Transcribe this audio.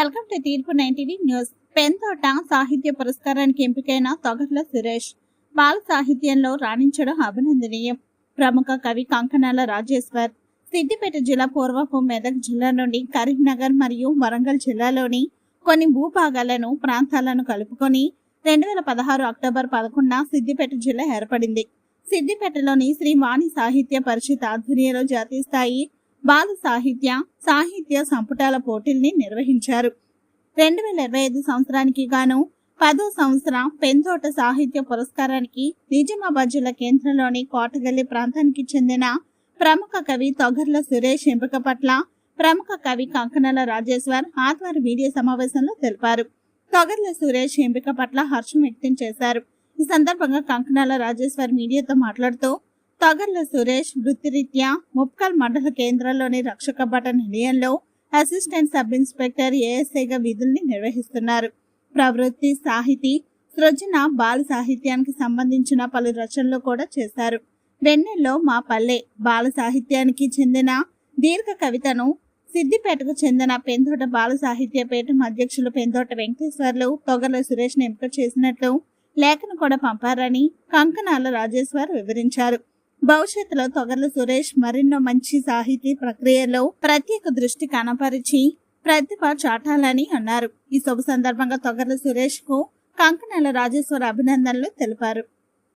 Welcome to తీర్పు 90 news. పెంతోట సాహిత్య పురస్కారానికి ఎంపికైన తొగర్ల సురేష్ బాల సాహిత్యంలో రాణించడం అభినందనీయం. ప్రముఖ కవి కంకణాల రాజేశ్వర్ సిద్దిపేట జిల్లా పూర్వపు మెదక్ జిల్లా నుండి కరీంనగర్ మరియు వరంగల్ జిల్లాలోని కొన్ని భూభాగాలను ప్రాంతాలను కలుపుకొని 2016 అక్టోబర్ 11న సిద్దిపేట జిల్లా ఏర్పడింది. సిద్దిపేటలోని శ్రీ వాణి సాహిత్య పరిషత్ ఆధ్వర్యంలో జాతీయ స్థాయి బాల సాహిత్య సంపుటాల పోటీల్ని నిర్వహించారు. 2025 సంవత్సరానికి గాను 10వ సంవత్సరం పెంతోట సాహిత్య పురస్కారానికి నిజామాబాద్ జిల్లా కేంద్రంలోని కోటగల్లి ప్రాంతానికి చెందిన ప్రముఖ కవి తొగర్ల సురేష్ ఎంపిక పట్ల ప్రముఖ కవి కంకణాల రాజేశ్వర్ ఆదివారం మీడియా సమావేశంలో తెలిపారు. తొగర్ల సురేష్ ఎంపిక పట్ల హర్షం వ్యక్తం చేశారు. ఈ సందర్భంగా కంకణాల రాజేశ్వర్ మీడియాతో మాట్లాడుతూ తొగర్ల సురేష్ వృత్తిరీత్యా ముప్కల్ మండల కేంద్రంలోని రక్షక భట నిలయంలో అసిస్టెంట్ సబ్ ఇన్స్పెక్టర్ ఏఎస్ఐగా విధుల్ని నిర్వహిస్తున్నారు. ప్రవృత్తి సాహితీ సృజన బాల సాహిత్యానికి సంబంధించిన పలు రచనలు కూడా చేశారు. వెన్నెల్లో మా పల్లె బాల సాహిత్యానికి చెందిన దీర్ఘ కవితను సిద్దిపేటకు చెందిన పెంతోట బాల సాహిత్య పీఠం అధ్యక్షులు పెంతోట వెంకటేశ్వర్లు తొగర్ల సురేష్ ని ఎంపిక చేసినట్లు లేఖను కూడా పంపారని కంకణాల రాజేశ్వర్ వివరించారు. భవిష్యత్తులో తొగర్ల సురేష్ మరెన్నో మంచి సాహితీ ప్రక్రియలో ప్రత్యేక దృష్టి కనపరిచి ప్రతిభ చాటాలని అన్నారు. ఈ శుభ సందర్భంగా తొగర్ల సురేష్ కు కంకణాల రాజేశ్వర్ అభినందనలు తెలిపారు.